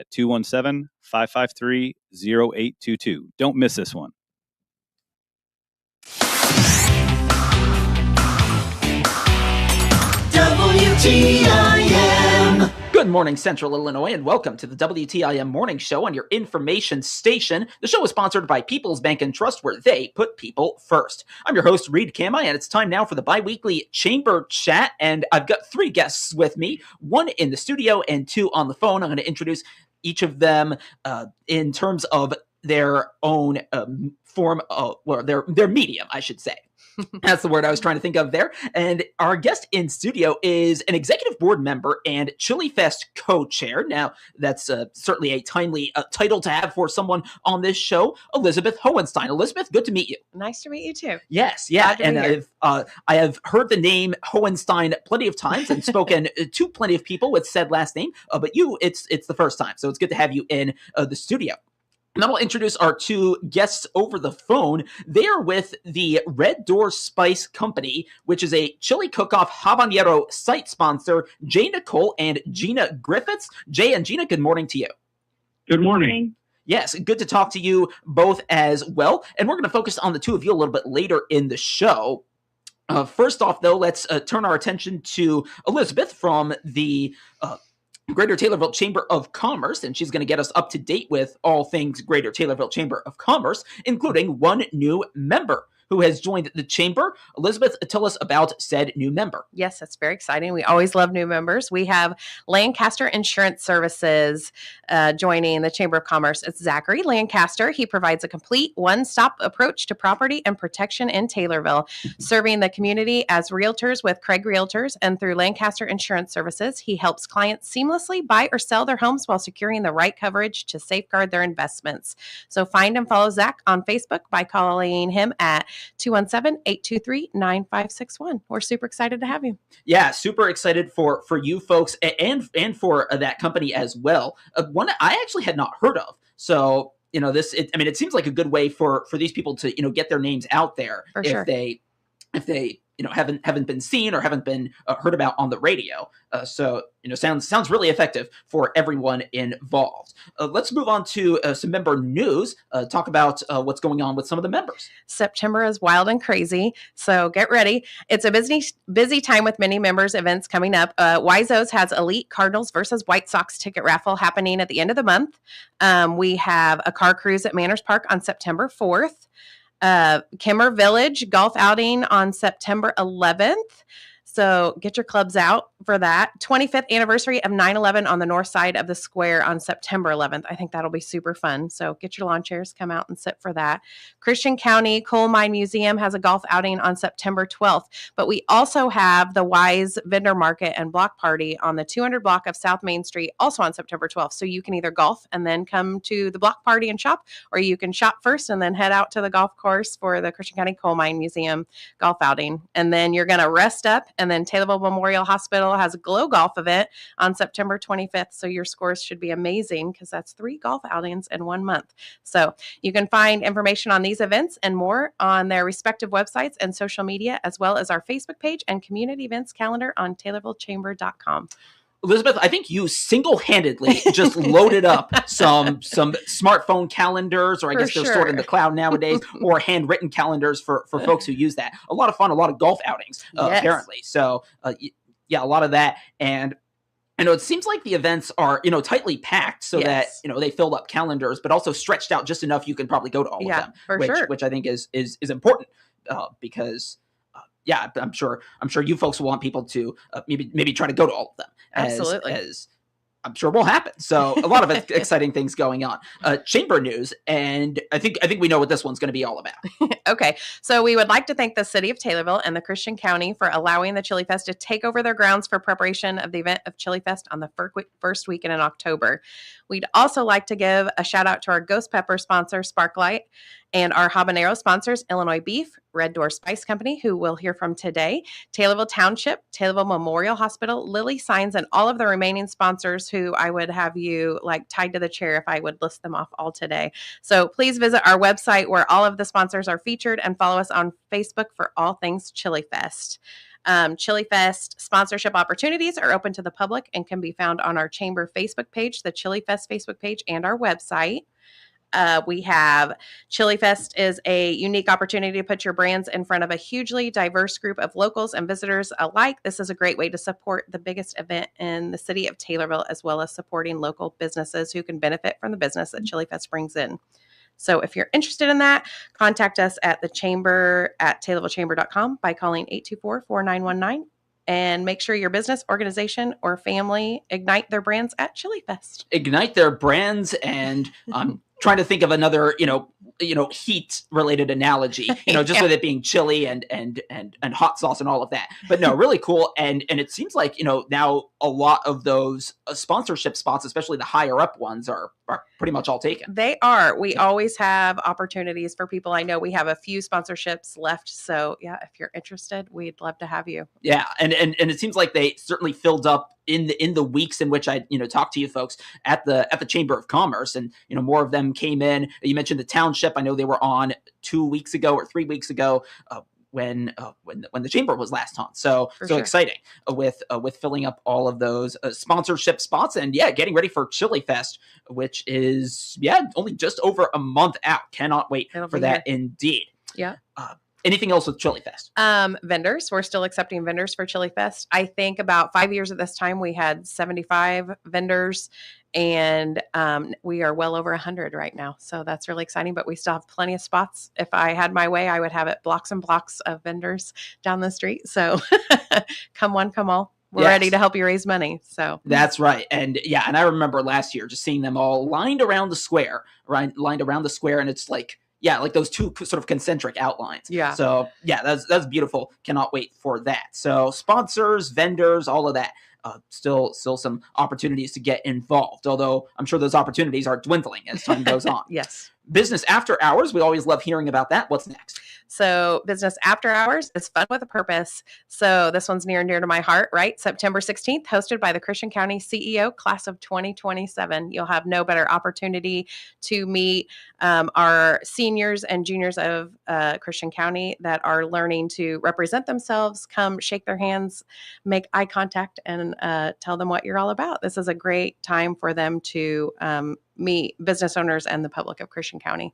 at 217-553-0822. Don't miss this one. WTIM. Good morning, Central Illinois, and welcome to the WTIM Morning Show on your information station. The show is sponsored by People's Bank and Trust, where they put people first. I'm your host, Reed Kamai, and it's time now for the bi-weekly Chamber Chat, and I've got three guests with me, one in the studio and two on the phone. I'm going to introduce each of them in terms of their own form of, well, their medium, I should say. That's the word I was trying to think of there. And our guest in studio is an executive board member and Chillifest co-chair. Now, that's certainly a timely title to have for someone on this show, Elizabeth Hohenstein. Elizabeth, good to meet you. Nice to meet you too. Yes, yeah. And I have heard the name Hohenstein plenty of times and spoken to plenty of people with said last name. But you, it's the first time. So it's good to have you in the studio. Now we'll introduce our two guests over the phone. They are with the Red Door Spice Company, which is a chili cook-off habanero site sponsor, Nicole and Jeana Griffiths. Jay and Jeana, good morning to you. Good morning. Yes, good to talk to you both as well. And we're going to focus on the two of you a little bit later in the show. First off, though, let's turn our attention to Elizabeth from the Greater Taylorville Chamber of Commerce, and she's going to get us up to date with all things Greater Taylorville Chamber of Commerce, including one new member who has joined the chamber. Elizabeth, tell us about said new member. Yes, that's very exciting. We always love new members. We have Lancaster Insurance Services joining the Chamber of Commerce. It's Zachary Lancaster. He provides a complete one-stop approach to property and protection in Taylorville, serving the community as realtors with Craig Realtors, and through Lancaster Insurance Services, he helps clients seamlessly buy or sell their homes while securing the right coverage to safeguard their investments. So find and follow Zach on Facebook by calling him at 217-823-9561. We're super excited to have you. Yeah, super excited for you folks and for that company as well. One I actually had not heard of. So, it seems like a good way for these people to, get their names out there for if sure. if they haven't been seen or haven't been heard about on the radio. So sounds really effective for everyone involved. Let's move on to some member news. Talk about what's going on with some of the members. September is wild and crazy, so get ready. It's a busy time with many members events coming up. Wiseau's has Elite Cardinals versus White Sox ticket raffle happening at the end of the month. We have a car cruise at Manners Park on September 4th. Kimmer Village golf outing on September 11th. So get your clubs out for that. 25th anniversary of 9/11 on the north side of the square on September 11th. I think that'll be super fun. So get your lawn chairs, come out and sit for that. Christian County Coal Mine Museum has a golf outing on September 12th. But we also have the Wise Vendor Market and Block Party on the 200 block of South Main Street, also on September 12th. So you can either golf and then come to the block party and shop, or you can shop first and then head out to the golf course for the Christian County Coal Mine Museum golf outing. And then you're going to rest up, and then Taylorville Memorial Hospital has a Glow Golf event on September 25th. So your scores should be amazing because that's 3 golf outings in 1 month. So you can find information on these events and more on their respective websites and social media, as well as our Facebook page and community events calendar on TaylorvilleChamber.com. Elizabeth, I think you single-handedly just loaded up some smartphone calendars, or I guess they're stored in the cloud nowadays, or handwritten calendars for folks who use that. A lot of fun, a lot of golf outings, apparently. So, yeah, a lot of that. And I know it seems like the events are, tightly packed so that, they filled up calendars, but also stretched out just enough you can probably go to all of them, which I think is important because... yeah, I'm sure you folks will want people to maybe try to go to all of them. Absolutely. As I'm sure will happen. So a lot of exciting things going on. Chamber news, and I think we know what this one's going to be all about. Okay, so we would like to thank the City of Taylorville and the Christian County for allowing the Chillifest to take over their grounds for preparation of the event of Chillifest on the first weekend in October. We'd also like to give a shout out to our Ghost Pepper sponsor, Sparklight, and our habanero sponsors, Illinois Beef, Red Door Spice Company, who we'll hear from today, Taylorville Township, Taylorville Memorial Hospital, Lily Signs, and all of the remaining sponsors who I would have you tied to the chair if I would list them off all today. So please visit our website where all of the sponsors are featured, and follow us on Facebook for all things Chillifest. Chillifest sponsorship opportunities are open to the public and can be found on our Chamber Facebook page, the Chillifest Facebook page, and our website. We have Chillifest is a unique opportunity to put your brands in front of a hugely diverse group of locals and visitors alike. This is a great way to support the biggest event in the city of Taylorville, as well as supporting local businesses who can benefit from the business that Chillifest brings in. So if you're interested in that, contact us at the chamber at taylorvillechamber.com by calling 824-4919. And make sure your business, organization, or family ignite their brands at Chillifest. Ignite their brands, and I'm trying to think of another, heat-related analogy. Just with it being chili and hot sauce and all of that. But no, really cool. And it seems like now a lot of those sponsorship spots, especially the higher up ones, are pretty much all taken. They are. We always have opportunities for people. I know we have a few sponsorships left. So yeah, if you're interested, we'd love to have you. Yeah, and it seems like they certainly filled up in the weeks in which I talked to you folks at the Chamber of Commerce, and more of them came in. You mentioned the township. I know they were on 2 weeks ago or 3 weeks ago. When the chamber was last on. So sure. Exciting with filling up all of those sponsorship spots, and getting ready for Chillifest, which is only just over a month out. Cannot wait for that indeed. Yeah. Anything else with Chillifest? Vendors. We're still accepting vendors for Chillifest. I think about 5 years at this time, we had 75 vendors, and we are well over 100 right now. So that's really exciting, but we still have plenty of spots. If I had my way, I would have it blocks and blocks of vendors down the street. So come one, come all. We're ready to help you raise money. So that's right. And I remember last year just seeing them all lined around the square, and it's like, like those two sort of concentric outlines. Yeah. So that's beautiful. Cannot wait for that. So sponsors, vendors, all of that. Still some opportunities to get involved, although I'm sure those opportunities are dwindling as time goes on. Yes. Business after hours. We always love hearing about that. What's next? So business after hours is fun with a purpose. So this one's near and dear to my heart, right? September 16th, hosted by the Christian County CEO class of 2027. You'll have no better opportunity to meet our seniors and juniors of Christian County that are learning to represent themselves. Come shake their hands, make eye contact, and tell them what you're all about. This is a great time for them to meet business owners and the public of Christian County.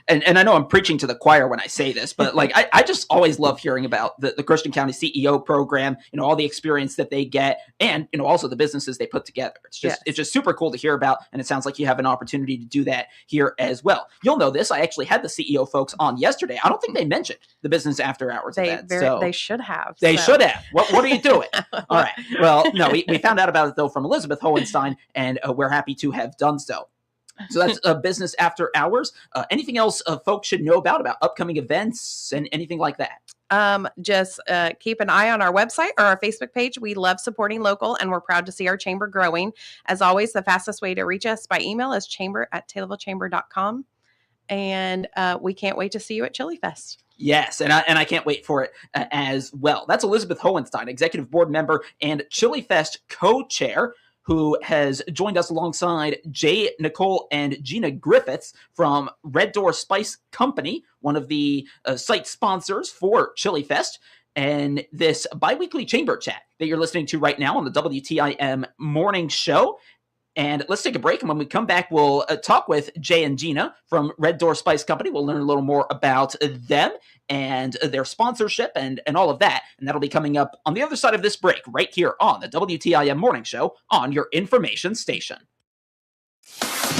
And I know I'm preaching to the choir when I say this, but like I just always love hearing about the Christian County CEO program, all the experience that they get, and also the businesses they put together. It's just super cool to hear about, and it sounds like you have an opportunity to do that here as well. You'll know this. I actually had the CEO folks on yesterday. I don't think they mentioned the business after hours. They event, should have. They should have. What are you doing? All right. Well, no, we found out about it though from Elizabeth Hohenstein, and we're happy to have done so. So that's business after hours. Anything else folks should know about upcoming events and anything like that? Just keep an eye on our website or our Facebook page. We love supporting local, and we're proud to see our chamber growing. As always, the fastest way to reach us by email is chamber@taylorvillechamber.com. And we can't wait to see you at Chillifest. Yes, and I can't wait for it as well. That's Elizabeth Hohenstein, Executive Board Member and Chillifest Co-Chair, who has joined us alongside Nicole, and Jeana Griffiths from Red Door Spice Company, one of the site sponsors for Chillifest, and this biweekly chamber chat that you're listening to right now on the WTIM morning show. And let's take a break, and when we come back, we'll talk with Jay and Jeana from Red Door Spice Company. We'll learn a little more about them and their sponsorship and all of that. And that'll be coming up on the other side of this break, right here on the WTIM Morning Show on your information station.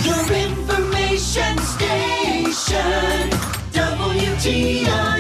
Your information station, WTIM.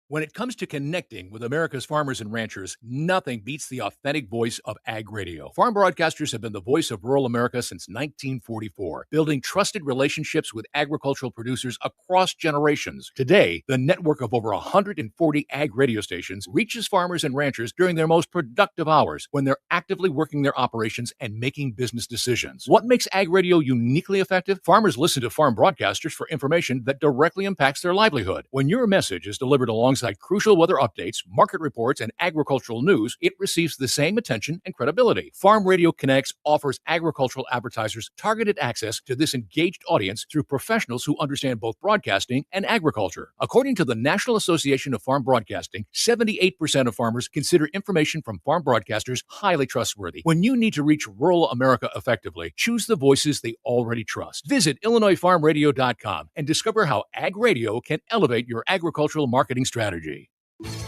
When it comes to connecting with America's farmers and ranchers, nothing beats the authentic voice of Ag Radio. Farm broadcasters have been the voice of rural America since 1944, building trusted relationships with agricultural producers across generations. Today, the network of over 140 Ag radio stations reaches farmers and ranchers during their most productive hours when they're actively working their operations and making business decisions. What makes Ag Radio uniquely effective? Farmers listen to farm broadcasters for information that directly impacts their livelihood. When your message is delivered alongside alongside crucial weather updates, market reports, and agricultural news, it receives the same attention and credibility. Farm Radio Connects offers agricultural advertisers targeted access to this engaged audience through professionals who understand both broadcasting and agriculture. According to the National Association of Farm Broadcasting, 78% of farmers consider information from farm broadcasters highly trustworthy. When you need to reach rural America effectively, choose the voices they already trust. Visit IllinoisFarmRadio.com and discover how Ag Radio can elevate your agricultural marketing strategy.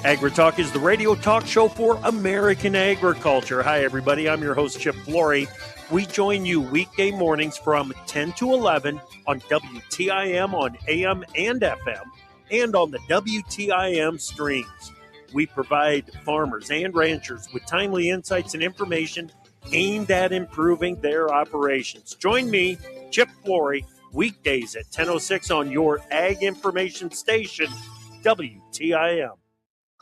AgriTalk is the radio talk show for American agriculture. Hi, everybody. I'm your host, Chip Flory. We join you weekday mornings from 10 to 11 on WTIM on AM and FM and on the WTIM streams. We provide farmers and ranchers with timely insights and information aimed at improving their operations. Join me, Chip Flory, weekdays at 10:06 on your ag information station, WTIM.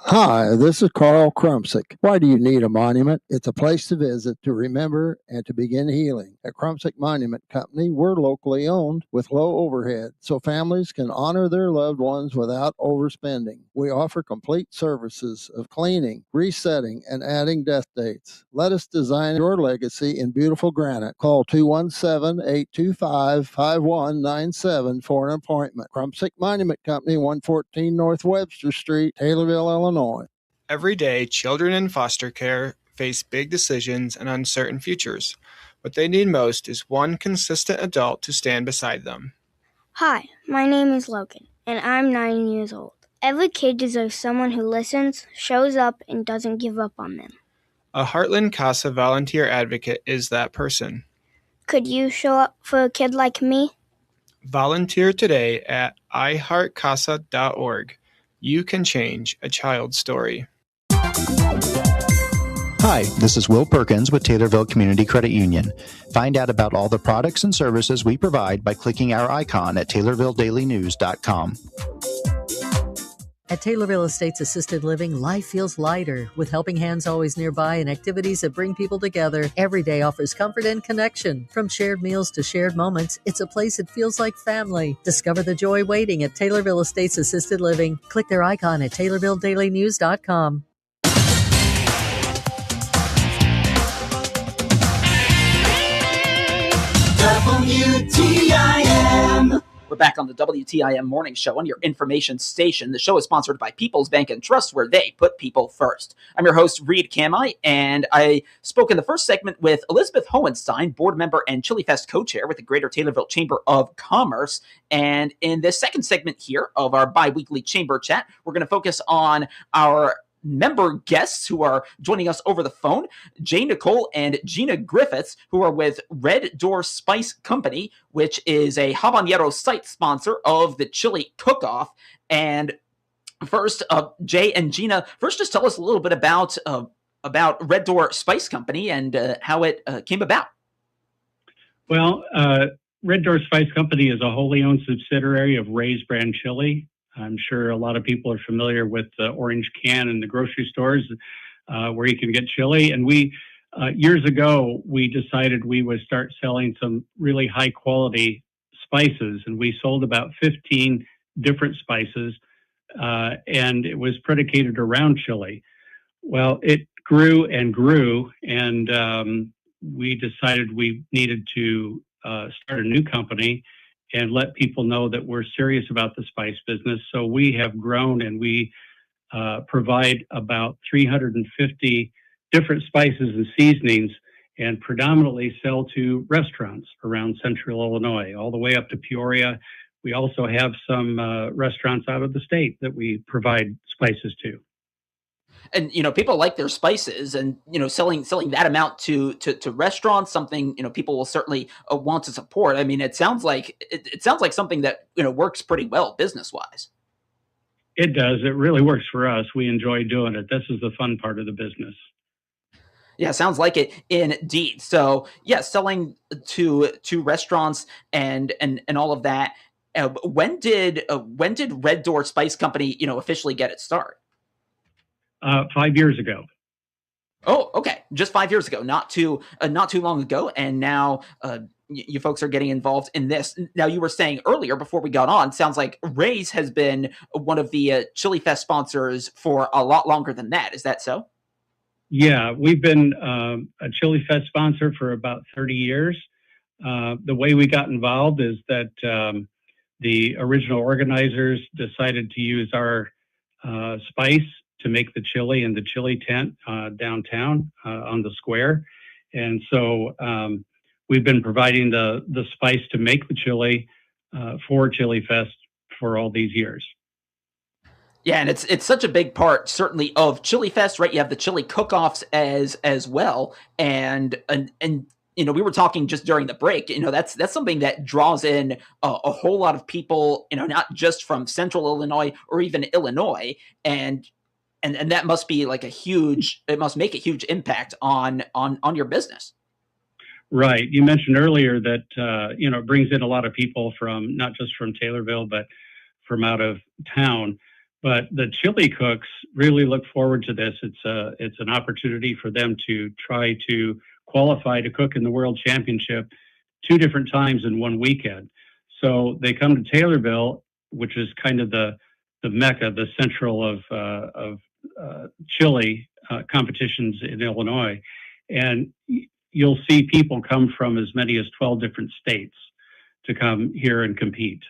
Hi, this is Carl Krumsick. Why do you need a monument? It's a place to visit, to remember, and to begin healing. At Krumsick Monument Company, we're locally owned with low overhead, so families can honor their loved ones without overspending. We offer complete services of cleaning, resetting, and adding death dates. Let us design your legacy in beautiful granite. Call 217-825-5197 for an appointment. Krumsick Monument Company, 114 North Webster Street, Taylorville, Illinois. Every day, children in foster care face big decisions and uncertain futures. What they need most is one consistent adult to stand beside them. Hi, my name is Logan, and I'm 9 years old. Every kid deserves someone who listens, shows up, and doesn't give up on them. A Heartland CASA volunteer advocate is that person. Could you show up for a kid like me? Volunteer today at iheartcasa.org. You can change a child's story. Hi, this is Will Perkins with Taylorville Community Credit Union. Find out about all the products and services we provide by clicking our icon at TaylorvilleDailyNews.com. At Taylorville Estates Assisted Living, life feels lighter. With helping hands always nearby and activities that bring people together, every day offers comfort and connection. From shared meals to shared moments, it's a place that feels like family. Discover the joy waiting at Taylorville Estates Assisted Living. Click their icon at TaylorvilleDailyNews.com. WTIM. We're back on the WTIM Morning Show on your information station. The show is sponsored by People's Bank and Trust, where they put people first. I'm your host, Reed Kamai, and I spoke in the first segment with Elizabeth Hohenstein, board member and Chillifest co-chair with the Greater Taylorville Chamber of Commerce. And in this second segment here of our bi-weekly chamber chat, we're going to focus on our member guests who are joining us over the phone, Nicole and Jeana Griffiths, who are with Red Door Spice Company, which is a habanero site sponsor of the Chili Cook-Off. And first, Jay and Jeana, first just tell us a little bit about Red Door Spice Company and how it came about. Well, Red Door Spice Company is a wholly owned subsidiary of Ray's Brand Chili. I'm sure a lot of people are familiar with the orange can in the grocery stores where you can get chili. And we, years ago, we decided we would start selling some really high quality spices. And we sold about 15 different spices and it was predicated around chili. Well, it grew and grew and we decided we needed to start a new company and let people know that we're serious about the spice business. So we have grown and we provide about 350 different spices and seasonings and predominantly sell to restaurants around central Illinois, all the way up to Peoria. We also have some restaurants out of the state that we provide spices to. And, people like their spices and, selling that amount to restaurants, something, people will certainly want to support. I mean, it sounds like something that, works pretty well business-wise. It does. It really works for us. We enjoy doing it. This is the fun part of the business. Yeah, sounds like it indeed. So yeah, selling to restaurants and all of that. When did Red Door Spice Company, officially get its start? 5 years ago. Oh, okay. Just 5 years ago, not too long ago. And now, you folks are getting involved in this. Now, you were saying earlier before we got on, sounds like Ray's has been one of the Chillifest sponsors for a lot longer than that. Is that so? Yeah, we've been a Chillifest sponsor for about 30 years. The way we got involved is that the original organizers decided to use our spice to make the chili in the chili tent downtown on the square. And so we've been providing the spice to make the chili for Chillifest for all these years. Yeah, and it's such a big part, certainly, of Chillifest, right? You have the chili cook-offs as well, and we were talking just during the break. That's something that draws in a whole lot of people. Not just from Central Illinois or even Illinois, and that must be like it must make a huge impact on your business. Right. You mentioned earlier that it brings in a lot of people from not just from Taylorville, but from out of town. But the chili cooks really look forward to this. It's an opportunity for them to try to qualify to cook in the World Championship 2 different times in one weekend. So they come to Taylorville, which is kind of the mecca, the central of chili competitions in Illinois, and you'll see people come from as many as 12 different states to come here and compete.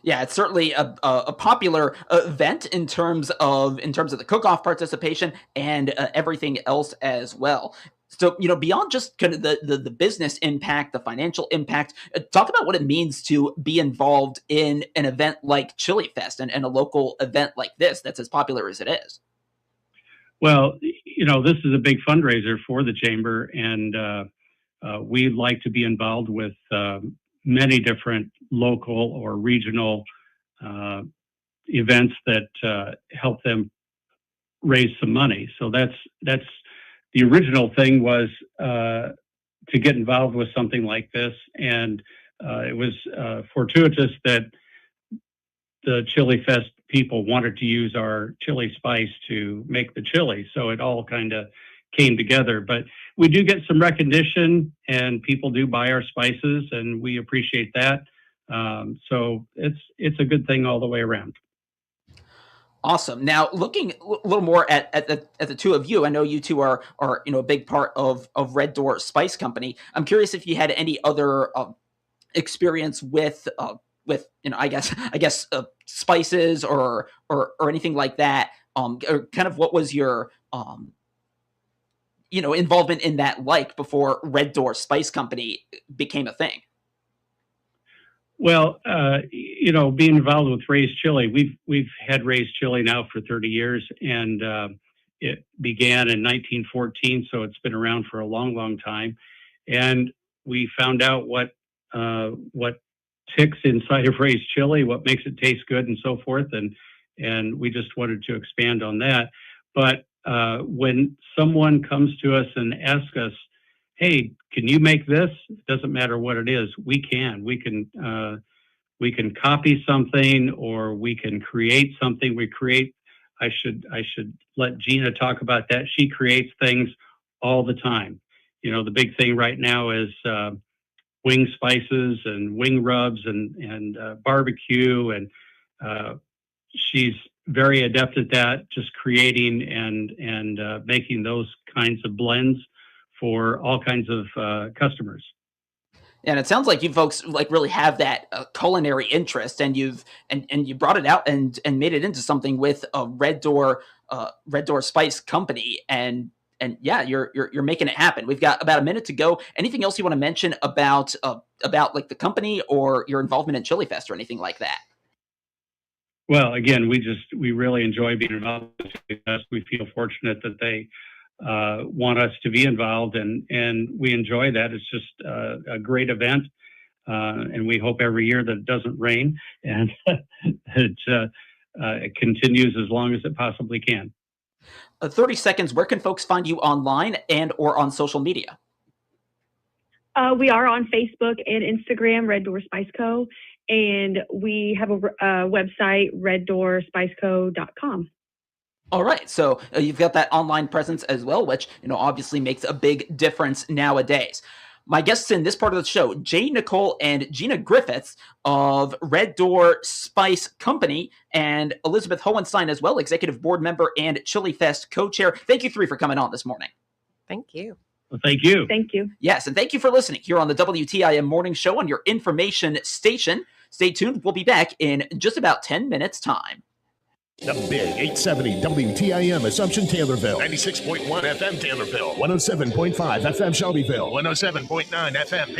Yeah, it's certainly a popular event in terms of the cook-off participation and everything else as well. So, beyond just kind of the business impact, the financial impact, talk about what it means to be involved in an event like Chillifest and a local event like this that's as popular as it is. Well, this is a big fundraiser for the chamber, and we like to be involved with many different local or regional events that help them raise some money. So that's the original thing was to get involved with something like this, and it was fortuitous that the Chillifest people wanted to use our chili spice to make the chili, so it all kind of came together. But we do get some recognition, and people do buy our spices, and we appreciate that. So it's a good thing all the way around. Awesome. Now, looking a little more at the two of you, I know you two are a big part of Red Door Spice Company. I'm curious if you had any other experience with I guess spices or anything like that. Or kind of what was your involvement in that like before Red Door Spice Company became a thing? Well, being involved with Ray's Chili, we've had Ray's Chili now for 30 years, and it began in 1914, so it's been around for a long, long time. And we found out what ticks inside of Ray's Chili, what makes it taste good, and so forth, and we just wanted to expand on that. But when someone comes to us and asks us, hey, can you make this? It doesn't matter what it is. We can copy something, or we can create something. I should let Jeana talk about that. She creates things all the time. The big thing right now is wing spices and wing rubs and barbecue. And she's very adept at that, just creating and making those kinds of blends for all kinds of customers. And it sounds like you folks like really have that culinary interest, and you brought it out and made it into something with a Red Door Spice Company, and yeah, you're making it happen. We've got about a minute to go. Anything else you want to mention about like the company or your involvement in Chillifest or anything like that? Well, again, we really enjoy being involved with Chillifest. We feel fortunate that they want us to be involved, and we enjoy that. It's just a great event, and we hope every year that it doesn't rain and it continues as long as it possibly can. 30 seconds. Where can folks find you online and or on social media? We are on Facebook and Instagram, Red Door Spice Co., and we have a website, reddoorspiceco.com. All right, so you've got that online presence as well, which obviously makes a big difference nowadays. My guests in this part of the show, Nicole, and Jeana Griffiths of Red Door Spice Company, and Elizabeth Hohenstein as well, executive board member and Chillifest co-chair. Thank you three for coming on this morning. Thank you. Well, thank you. Thank you. Yes, and thank you for listening here on the WTIM Morning Show on your information station. Stay tuned. We'll be back in just about 10 minutes' time. The Big 870 WTIM Assumption Taylorville. 96.1 FM Taylorville. 107.5 FM Shelbyville. 107.9 FM